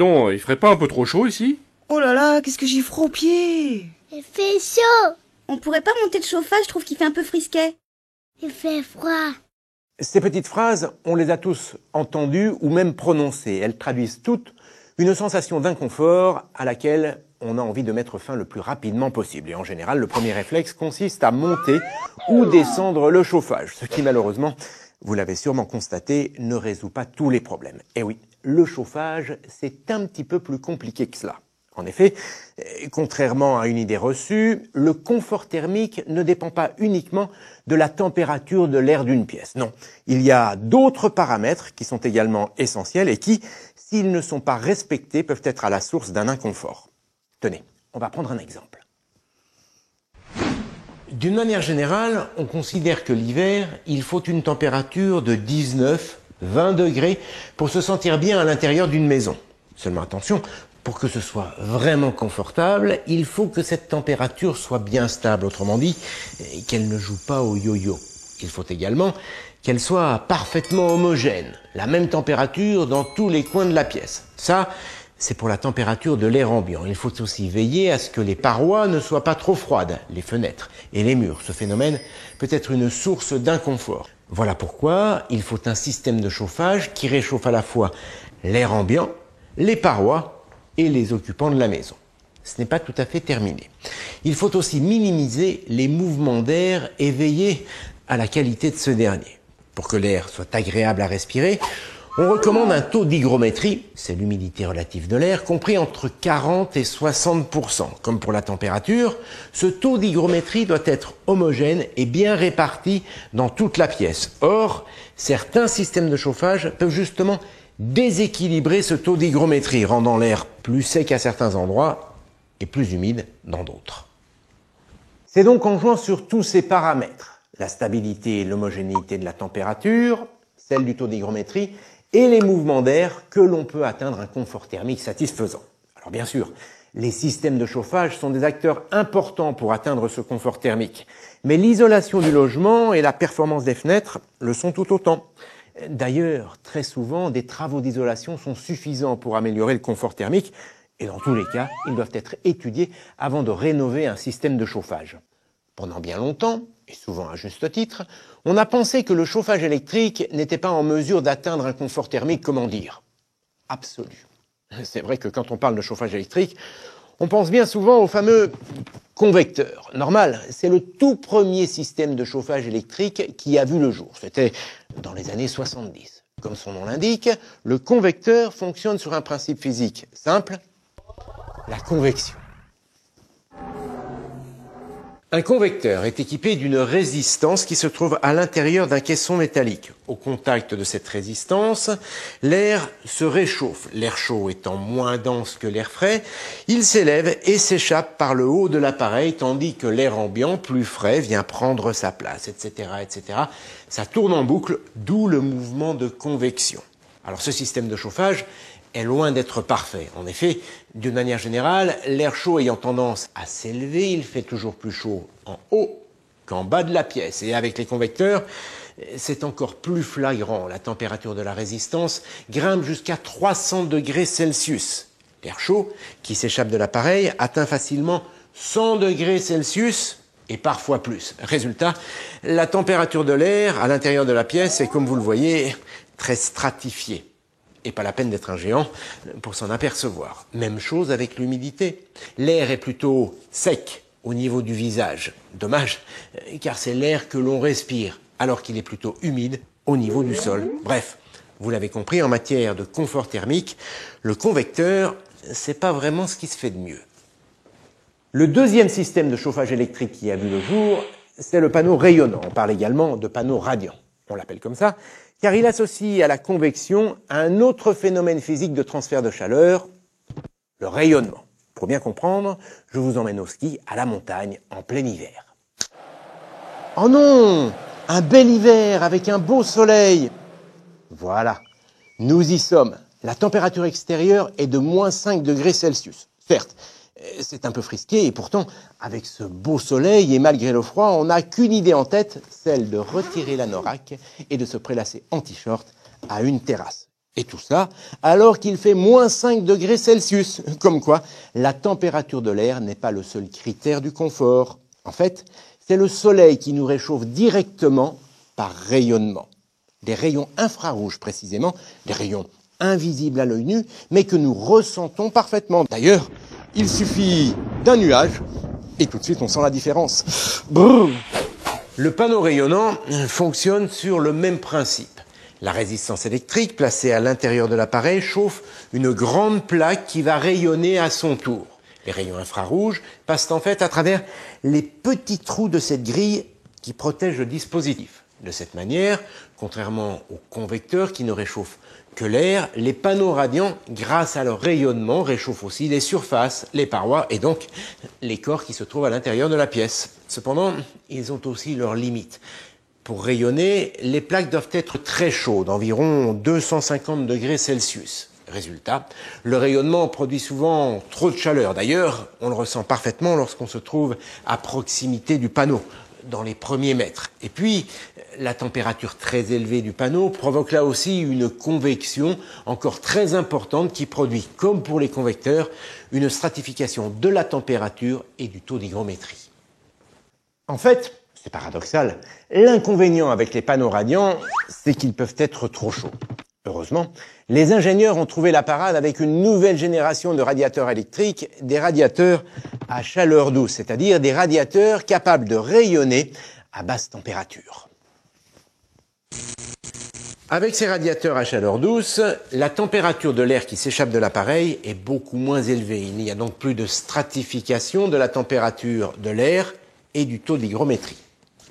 donc, il ferait pas un peu trop chaud ici? Oh là là, qu'est-ce que j'ai froid aux pieds. Il fait chaud. On pourrait pas monter le chauffage, je trouve qu'il fait un peu frisquet. Il fait froid. Ces petites phrases, on les a tous entendues ou même prononcées. Elles traduisent toutes une sensation d'inconfort à laquelle on a envie de mettre fin le plus rapidement possible. Et en général, le premier réflexe consiste à monter ou descendre le chauffage, ce qui malheureusement, vous l'avez sûrement constaté, ne résout pas tous les problèmes. Et oui, le chauffage, c'est un petit peu plus compliqué que cela. En effet, contrairement à une idée reçue, le confort thermique ne dépend pas uniquement de la température de l'air d'une pièce. Non, il y a d'autres paramètres qui sont également essentiels et qui, s'ils ne sont pas respectés, peuvent être à la source d'un inconfort. Tenez, on va prendre un exemple. D'une manière générale, on considère que l'hiver, il faut une température de 19-20 degrés pour se sentir bien à l'intérieur d'une maison. Seulement attention, pour que ce soit vraiment confortable, il faut que cette température soit bien stable, autrement dit, qu'elle ne joue pas au yo-yo. Il faut également qu'elle soit parfaitement homogène, la même température dans tous les coins de la pièce. Ça, c'est pour la température de l'air ambiant. Il faut aussi veiller à ce que les parois ne soient pas trop froides, les fenêtres et les murs. Ce phénomène peut être une source d'inconfort. Voilà pourquoi il faut un système de chauffage qui réchauffe à la fois l'air ambiant, les parois et les occupants de la maison. Ce n'est pas tout à fait terminé. Il faut aussi minimiser les mouvements d'air et veiller à la qualité de ce dernier. Pour que l'air soit agréable à respirer, on recommande un taux d'hygrométrie, c'est l'humidité relative de l'air, compris entre 40 et 60%. Comme pour la température, ce taux d'hygrométrie doit être homogène et bien réparti dans toute la pièce. Or, certains systèmes de chauffage peuvent justement déséquilibrer ce taux d'hygrométrie, rendant l'air plus sec à certains endroits et plus humide dans d'autres. C'est donc en jouant sur tous ces paramètres, la stabilité et l'homogénéité de la température, celle du taux d'hygrométrie et les mouvements d'air, que l'on peut atteindre un confort thermique satisfaisant. Alors bien sûr, les systèmes de chauffage sont des acteurs importants pour atteindre ce confort thermique, mais l'isolation du logement et la performance des fenêtres le sont tout autant. D'ailleurs, très souvent, des travaux d'isolation sont suffisants pour améliorer le confort thermique et dans tous les cas, ils doivent être étudiés avant de rénover un système de chauffage. Pendant bien longtemps, et souvent à juste titre, on a pensé que le chauffage électrique n'était pas en mesure d'atteindre un confort thermique, comment dire, absolu. C'est vrai que quand on parle de chauffage électrique, on pense bien souvent au fameux convecteur. Normal, c'est le tout premier système de chauffage électrique qui a vu le jour. C'était dans les années 70. Comme son nom l'indique, le convecteur fonctionne sur un principe physique simple, la convection. Un convecteur est équipé d'une résistance qui se trouve à l'intérieur d'un caisson métallique. Au contact de cette résistance, l'air se réchauffe. L'air chaud étant moins dense que l'air frais, il s'élève et s'échappe par le haut de l'appareil, tandis que l'air ambiant, plus frais, vient prendre sa place, etc., etc. Ça tourne en boucle, d'où le mouvement de convection. Alors ce système de chauffage est loin d'être parfait. En effet, d'une manière générale, l'air chaud ayant tendance à s'élever, il fait toujours plus chaud en haut qu'en bas de la pièce. Et avec les convecteurs, c'est encore plus flagrant. La température de la résistance grimpe jusqu'à 300 degrés Celsius. L'air chaud, qui s'échappe de l'appareil, atteint facilement 100 degrés Celsius et parfois plus. Résultat, la température de l'air à l'intérieur de la pièce est, comme vous le voyez, très stratifiée. Et pas la peine d'être un géant pour s'en apercevoir. Même chose avec l'humidité. L'air est plutôt sec au niveau du visage. Dommage, car c'est l'air que l'on respire, alors qu'il est plutôt humide au niveau du sol. Bref, vous l'avez compris, en matière de confort thermique, le convecteur, c'est pas vraiment ce qui se fait de mieux. Le deuxième système de chauffage électrique qui a vu le jour, c'est le panneau rayonnant. On parle également de panneau radiant. On l'appelle comme ça, car il associe à la convection un autre phénomène physique de transfert de chaleur, le rayonnement. Pour bien comprendre, je vous emmène au ski, à la montagne, en plein hiver. Oh non! Un bel hiver avec un beau soleil! Voilà, nous y sommes. La température extérieure est de moins 5 degrés Celsius. Certes, c'est un peu frisqué et pourtant, avec ce beau soleil et malgré le froid, on n'a qu'une idée en tête, celle de retirer l'anorak et de se prélasser en t-shirt à une terrasse. Et tout ça alors qu'il fait moins 5 degrés Celsius. Comme quoi, la température de l'air n'est pas le seul critère du confort. En fait, c'est le soleil qui nous réchauffe directement par rayonnement. Des rayons infrarouges précisément, des rayons invisibles à l'œil nu, mais que nous ressentons parfaitement. D'ailleurs, il suffit d'un nuage et tout de suite on sent la différence. Brrr. Le panneau rayonnant fonctionne sur le même principe. La résistance électrique placée à l'intérieur de l'appareil chauffe une grande plaque qui va rayonner à son tour. Les rayons infrarouges passent en fait à travers les petits trous de cette grille qui protège le dispositif. De cette manière, contrairement aux convecteurs qui ne réchauffent que l'air, les panneaux radiants, grâce à leur rayonnement, réchauffent aussi les surfaces, les parois et donc les corps qui se trouvent à l'intérieur de la pièce. Cependant, ils ont aussi leurs limites. Pour rayonner, les plaques doivent être très chaudes, environ 250 degrés Celsius. Résultat, le rayonnement produit souvent trop de chaleur. D'ailleurs, on le ressent parfaitement lorsqu'on se trouve à proximité du panneau, dans les premiers mètres. Et puis, la température très élevée du panneau provoque là aussi une convection encore très importante qui produit, comme pour les convecteurs, une stratification de la température et du taux d'hygrométrie. En fait, c'est paradoxal, l'inconvénient avec les panneaux radiants, c'est qu'ils peuvent être trop chauds. Heureusement, les ingénieurs ont trouvé la parade avec une nouvelle génération de radiateurs électriques, des radiateurs à chaleur douce, c'est-à-dire des radiateurs capables de rayonner à basse température. Avec ces radiateurs à chaleur douce, la température de l'air qui s'échappe de l'appareil est beaucoup moins élevée. Il n'y a donc plus de stratification de la température de l'air et du taux d'hygrométrie.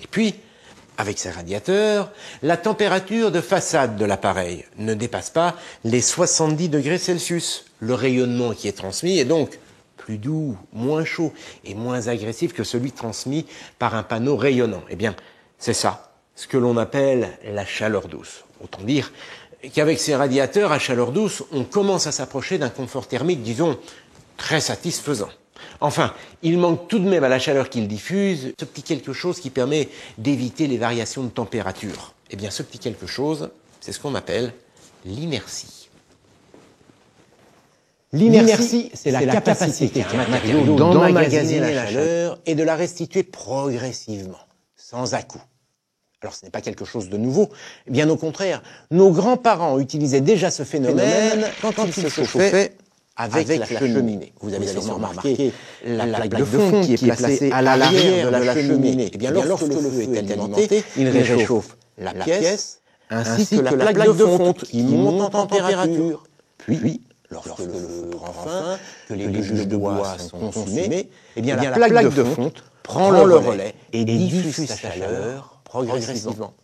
Et puis, avec ces radiateurs, la température de façade de l'appareil ne dépasse pas les 70 degrés Celsius. Le rayonnement qui est transmis est donc plus doux, moins chaud et moins agressif que celui transmis par un panneau rayonnant. Eh bien, c'est ça, ce que l'on appelle la chaleur douce. Autant dire qu'avec ces radiateurs à chaleur douce, on commence à s'approcher d'un confort thermique, disons, très satisfaisant. Enfin, il manque tout de même à la chaleur qu'il diffuse ce petit quelque chose qui permet d'éviter les variations de température. Eh bien, ce petit quelque chose, c'est ce qu'on appelle l'inertie. L'inertie, c'est la capacité qu'a un matériau d'emmagasiner la chaleur et de la restituer progressivement, sans à-coups. Alors, ce n'est pas quelque chose de nouveau. Bien au contraire, nos grands-parents utilisaient déjà ce phénomène quand ils se chauffaient avec la cheminée. Vous avez sûrement remarqué la plaque de fond qui est placée à l'arrière de la cheminée. Eh bien, lorsque le feu est alimenté, il réchauffe la pièce ainsi que la plaque de fonte qui monte en température. Puis, lorsque le feu prend fin, que les bûches de bois sont consumées, eh bien, la plaque de fonte prend le relais et diffuse sa chaleur progressivement.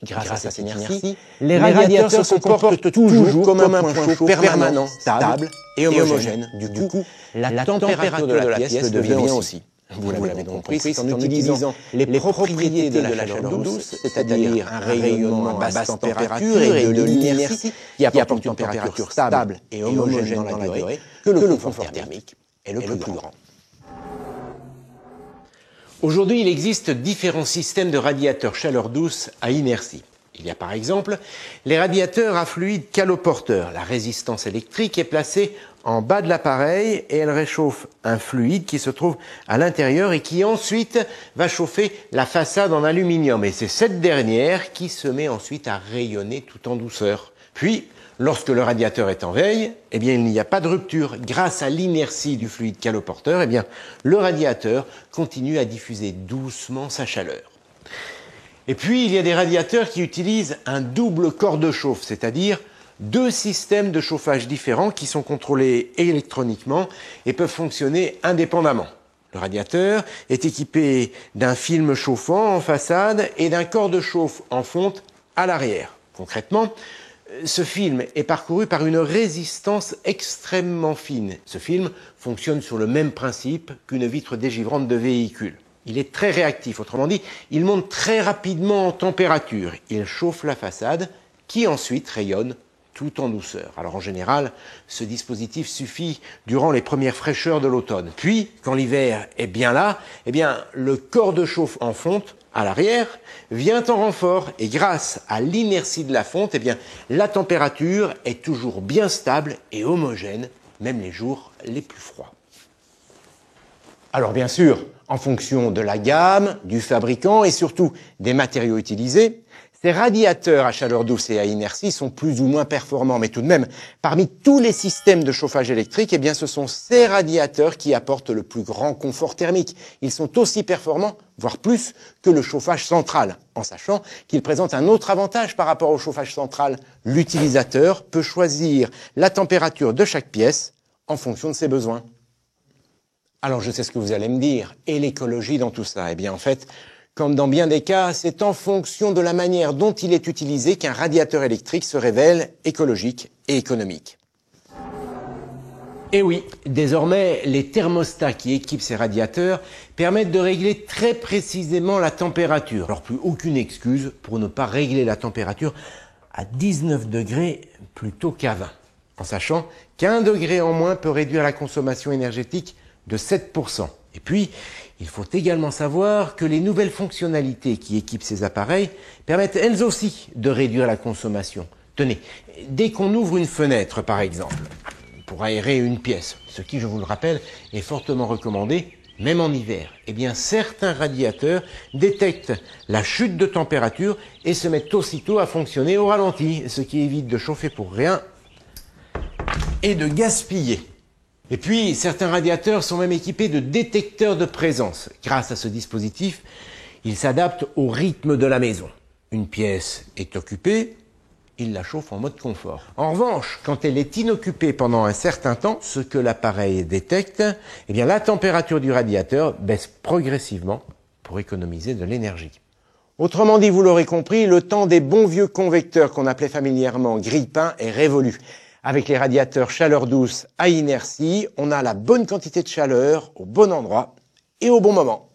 Grâce à cette inertie, les radiateurs se comportent toujours comme un point chaud permanent, stable et homogène. Du coup, la température de la pièce devient aussi. Vous l'avez compris, c'est en utilisant les propriétés de la chaleur douce, c'est-à-dire un rayonnement à basse température et de l'inertie qui apporte une température stable et homogène dans la durée, que le confort thermique est le plus grand. Aujourd'hui, il existe différents systèmes de radiateurs chaleur douce à inertie. Il y a par exemple les radiateurs à fluide caloporteur. La résistance électrique est placée en bas de l'appareil et elle réchauffe un fluide qui se trouve à l'intérieur et qui ensuite va chauffer la façade en aluminium. Et c'est cette dernière qui se met ensuite à rayonner tout en douceur. Puis, lorsque le radiateur est en veille, eh bien, il n'y a pas de rupture. Grâce à l'inertie du fluide caloporteur, eh bien, le radiateur continue à diffuser doucement sa chaleur. Et puis, il y a des radiateurs qui utilisent un double corps de chauffe, c'est-à-dire deux systèmes de chauffage différents qui sont contrôlés électroniquement et peuvent fonctionner indépendamment. Le radiateur est équipé d'un film chauffant en façade et d'un corps de chauffe en fonte à l'arrière. Concrètement, ce film est parcouru par une résistance extrêmement fine. Ce film fonctionne sur le même principe qu'une vitre dégivrante de véhicule. Il est très réactif, autrement dit, il monte très rapidement en température. Il chauffe la façade qui ensuite rayonne tout en douceur. Alors en général, ce dispositif suffit durant les premières fraîcheurs de l'automne. Puis, quand l'hiver est bien là, eh bien, le corps de chauffe en fonte à l'arrière, vient en renfort et grâce à l'inertie de la fonte, eh bien, la température est toujours bien stable et homogène, même les jours les plus froids. Alors bien sûr, en fonction de la gamme, du fabricant et surtout des matériaux utilisés, ces radiateurs à chaleur douce et à inertie sont plus ou moins performants, mais tout de même, parmi tous les systèmes de chauffage électrique, eh bien, ce sont ces radiateurs qui apportent le plus grand confort thermique. Ils sont aussi performants, voire plus, que le chauffage central, en sachant qu'ils présentent un autre avantage par rapport au chauffage central. L'utilisateur peut choisir la température de chaque pièce en fonction de ses besoins. Alors je sais ce que vous allez me dire, et l'écologie dans tout ça? Eh bien en fait, comme dans bien des cas, c'est en fonction de la manière dont il est utilisé qu'un radiateur électrique se révèle écologique et économique. Et oui, désormais, les thermostats qui équipent ces radiateurs permettent de régler très précisément la température. Alors plus aucune excuse pour ne pas régler la température à 19 degrés plutôt qu'à 20. En sachant qu'1 degré en moins peut réduire la consommation énergétique de 7%. Et puis, il faut également savoir que les nouvelles fonctionnalités qui équipent ces appareils permettent elles aussi de réduire la consommation. Tenez, dès qu'on ouvre une fenêtre par exemple, pour aérer une pièce, ce qui, je vous le rappelle, est fortement recommandé, même en hiver, eh bien certains radiateurs détectent la chute de température et se mettent aussitôt à fonctionner au ralenti, ce qui évite de chauffer pour rien et de gaspiller. Et puis, certains radiateurs sont même équipés de détecteurs de présence. Grâce à ce dispositif, ils s'adaptent au rythme de la maison. Une pièce est occupée, il la chauffe en mode confort. En revanche, quand elle est inoccupée pendant un certain temps, ce que l'appareil détecte, eh bien, la température du radiateur baisse progressivement pour économiser de l'énergie. Autrement dit, vous l'aurez compris, le temps des bons vieux convecteurs qu'on appelait familièrement grille-pain est révolu. Avec les radiateurs chaleur douce à inertie, on a la bonne quantité de chaleur au bon endroit et au bon moment.